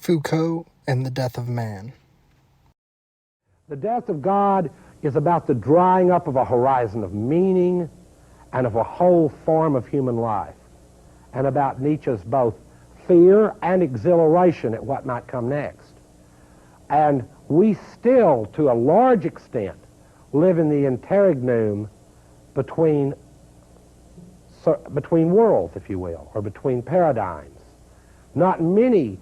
Foucault and the Death of Man. The death of God is about the drying up of a horizon of meaning and of a whole form of human life, and about Nietzsche's both fear and exhilaration at what might come next. And we still, to a large extent, live in the interregnum between worlds, if you will, or between paradigms. Not many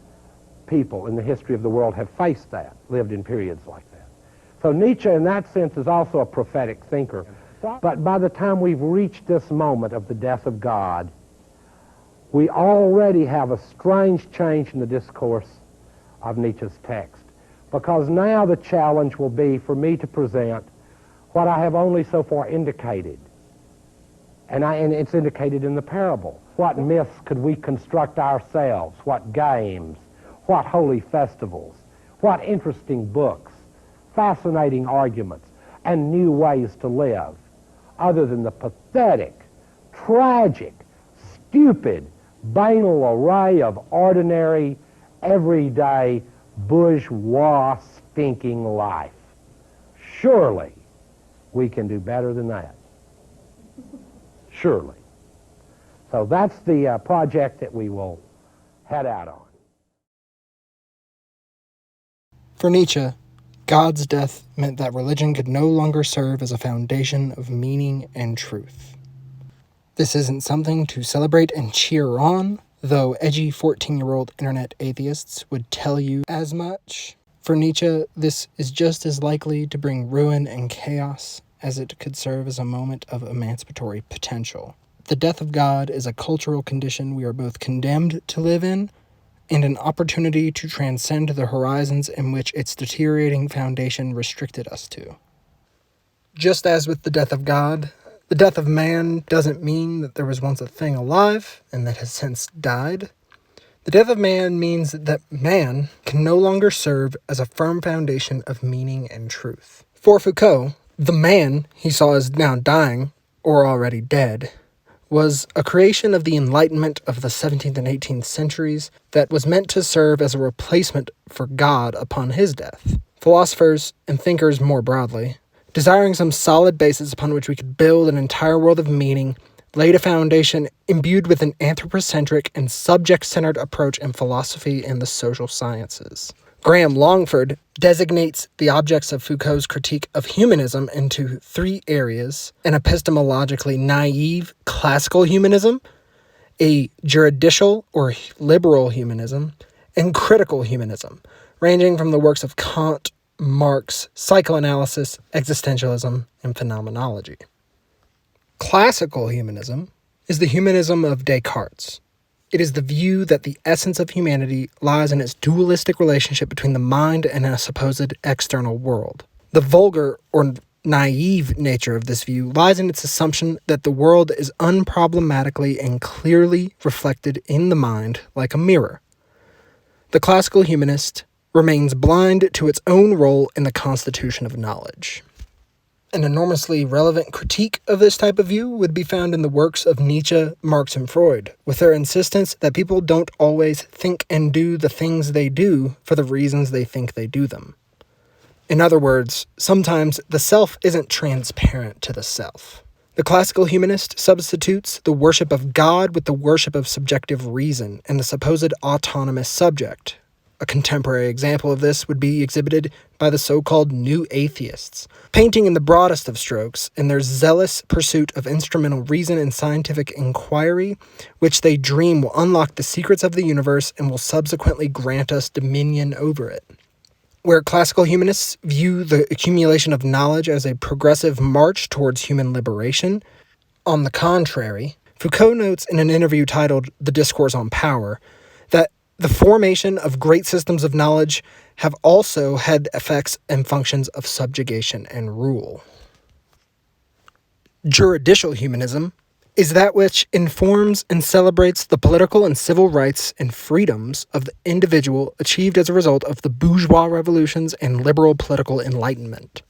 people in the history of the world have faced that, lived in periods like that. So Nietzsche, in that sense, is also a prophetic thinker. But by the time we've reached this moment of the death of God, we already have a strange change in the discourse of Nietzsche's text. Because now the challenge will be for me to present what I have only so far indicated. And it's indicated in the parable. What myths could we construct ourselves? What games? What holy festivals? What interesting books? Fascinating arguments? And new ways to live, other than the pathetic, tragic, stupid, banal array of ordinary, everyday, bourgeois, stinking life. Surely we can do better than that. Surely. So that's the project that we will head out on. For Nietzsche, God's death meant that religion could no longer serve as a foundation of meaning and truth. This isn't something to celebrate and cheer on, though edgy 14-year-old internet atheists would tell you as much. For Nietzsche, this is just as likely to bring ruin and chaos as it could serve as a moment of emancipatory potential. The death of God is a cultural condition we are both condemned to live in and an opportunity to transcend the horizons in which its deteriorating foundation restricted us to. Just as with the death of God, the death of man doesn't mean that there was once a thing alive and that has since died. The death of man means that man can no longer serve as a firm foundation of meaning and truth. For Foucault, the man he saw as now dying, or already dead, was a creation of the Enlightenment of the 17th and 18th centuries that was meant to serve as a replacement for God upon his death. Philosophers, and thinkers more broadly, desiring some solid basis upon which we could build an entire world of meaning, laid a foundation imbued with an anthropocentric and subject-centered approach in philosophy and the social sciences. Graham Longford designates the objects of Foucault's critique of humanism into three areas: an epistemologically naive classical humanism, a juridical or liberal humanism, and critical humanism, ranging from the works of Kant, Marx, psychoanalysis, existentialism, and phenomenology. Classical humanism is the humanism of Descartes. It is the view that the essence of humanity lies in its dualistic relationship between the mind and a supposed external world. The vulgar or naive nature of this view lies in its assumption that the world is unproblematically and clearly reflected in the mind like a mirror. The classical humanist remains blind to its own role in the constitution of knowledge. An enormously relevant critique of this type of view would be found in the works of Nietzsche, Marx, and Freud, with their insistence that people don't always think and do the things they do for the reasons they think they do them. In other words, sometimes the self isn't transparent to the self. The classical humanist substitutes the worship of God with the worship of subjective reason and the supposed autonomous subject. A contemporary example of this would be exhibited by the so-called new atheists, painting in the broadest of strokes in their zealous pursuit of instrumental reason and scientific inquiry, which they dream will unlock the secrets of the universe and will subsequently grant us dominion over it. Where classical humanists view the accumulation of knowledge as a progressive march towards human liberation, on the contrary, Foucault notes in an interview titled "The Discourse on Power" that the formation of great systems of knowledge have also had effects and functions of subjugation and rule. Juridical humanism is that which informs and celebrates the political and civil rights and freedoms of the individual achieved as a result of the bourgeois revolutions and liberal political enlightenment.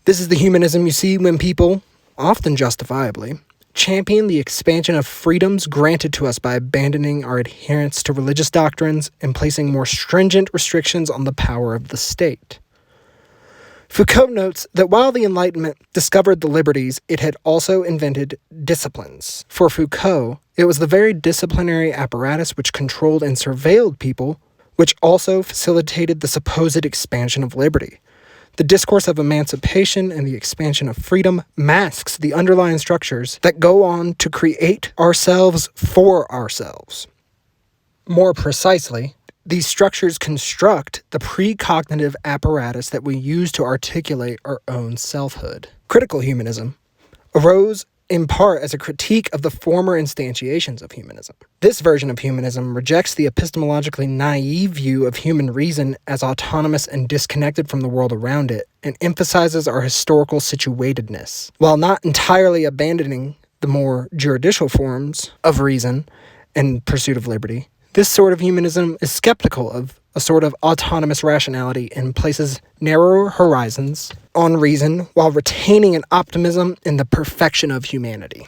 This is the humanism you see when people, often justifiably, champion the expansion of freedoms granted to us by abandoning our adherence to religious doctrines and placing more stringent restrictions on the power of the state. Foucault notes that while the Enlightenment discovered the liberties, it had also invented disciplines. For Foucault, it was the very disciplinary apparatus which controlled and surveilled people, which also facilitated the supposed expansion of liberty. The discourse of emancipation and the expansion of freedom masks the underlying structures that go on to create ourselves for ourselves. More precisely, these structures construct the precognitive apparatus that we use to articulate our own selfhood. Critical humanism arose in part as a critique of the former instantiations of humanism. This version of humanism rejects the epistemologically naive view of human reason as autonomous and disconnected from the world around it, and emphasizes our historical situatedness, while not entirely abandoning the more juridical forms of reason and pursuit of liberty. This sort of humanism is skeptical of a sort of autonomous rationality and places narrower horizons on reason while retaining an optimism in the perfection of humanity.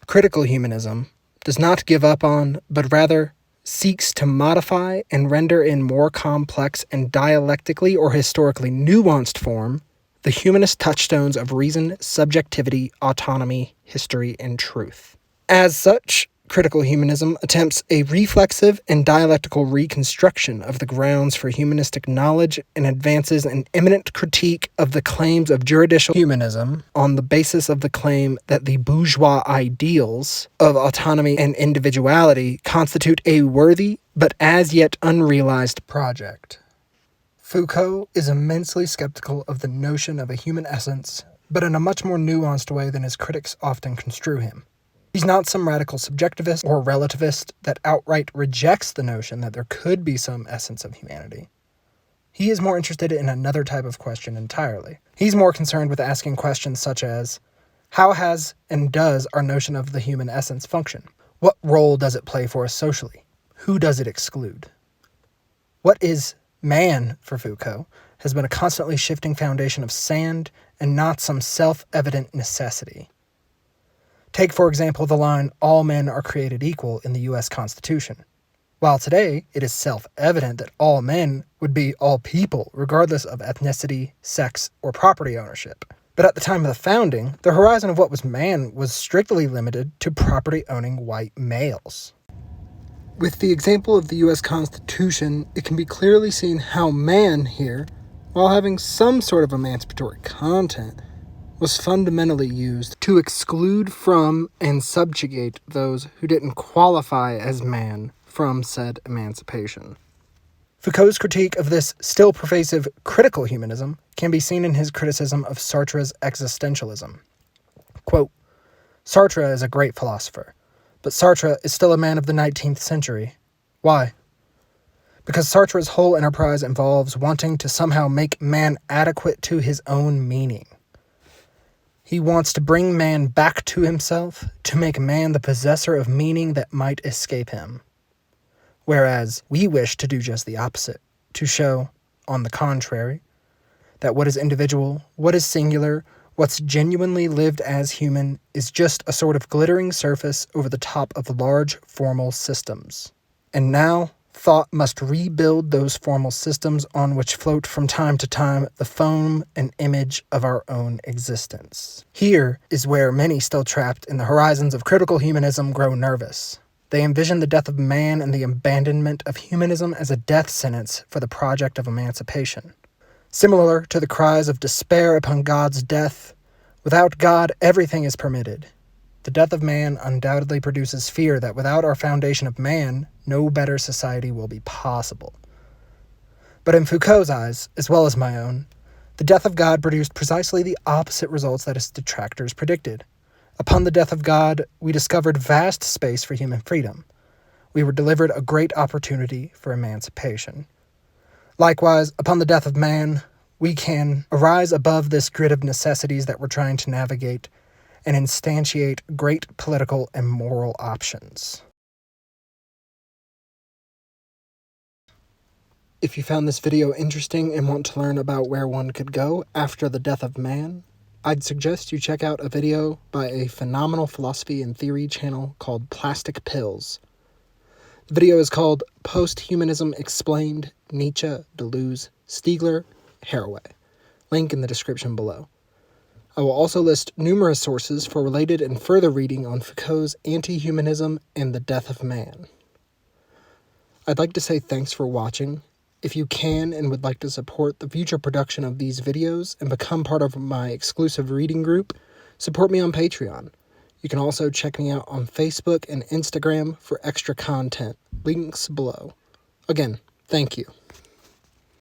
Critical humanism does not give up on, but rather seeks to modify and render in more complex and dialectically or historically nuanced form the humanist touchstones of reason, subjectivity, autonomy, history, and truth. As such, critical humanism attempts a reflexive and dialectical reconstruction of the grounds for humanistic knowledge and advances an imminent critique of the claims of juridical humanism on the basis of the claim that the bourgeois ideals of autonomy and individuality constitute a worthy but as yet unrealized project. Foucault is immensely skeptical of the notion of a human essence, but in a much more nuanced way than his critics often construe him. He's not some radical subjectivist or relativist that outright rejects the notion that there could be some essence of humanity. He is more interested in another type of question entirely. He's more concerned with asking questions such as, how has and does our notion of the human essence function? What role does it play for us socially? Who does it exclude? What is man, for Foucault, has been a constantly shifting foundation of sand and not some self-evident necessity. Take, for example, the line, all men are created equal in the U.S. Constitution. While today it is self-evident that all men would be all people, regardless of ethnicity, sex, or property ownership. But at the time of the founding, the horizon of what was man was strictly limited to property-owning white males. With the example of the U.S. Constitution, it can be clearly seen how man here, while having some sort of emancipatory content, was fundamentally used to exclude from and subjugate those who didn't qualify as man from said emancipation. Foucault's critique of this still pervasive critical humanism can be seen in his criticism of Sartre's existentialism. Quote, Sartre is a great philosopher, but Sartre is still a man of the 19th century. Why? Because Sartre's whole enterprise involves wanting to somehow make man adequate to his own meaning. He wants to bring man back to himself, to make man the possessor of meaning that might escape him. Whereas we wish to do just the opposite, to show, on the contrary, that what is individual, what is singular, what's genuinely lived as human is just a sort of glittering surface over the top of large formal systems. And now, thought must rebuild those formal systems on which float from time to time the foam and image of our own existence. Here is where many still trapped in the horizons of critical humanism grow nervous. They envision the death of man and the abandonment of humanism as a death sentence for the project of emancipation. Similar to the cries of despair upon God's death, without God everything is permitted. The death of man undoubtedly produces fear that without our foundation of man, no better society will be possible. But in Foucault's eyes, as well as my own, the death of God produced precisely the opposite results that its detractors predicted. Upon the death of God, we discovered vast space for human freedom. We were delivered a great opportunity for emancipation. Likewise, upon the death of man, we can arise above this grid of necessities that we're trying to navigate and instantiate great political and moral options. If you found this video interesting and want to learn about where one could go after the death of man, I'd suggest you check out a video by a phenomenal philosophy and theory channel called Plastic Pills. The video is called Posthumanism Explained, Nietzsche, Deleuze, Stiegler, Haraway. Link in the description below. I will also list numerous sources for related and further reading on Foucault's anti-humanism and the death of man. I'd like to say thanks for watching. If you can and would like to support the future production of these videos and become part of my exclusive reading group, support me on Patreon. You can also check me out on Facebook and Instagram for extra content. Links below. Again, thank you.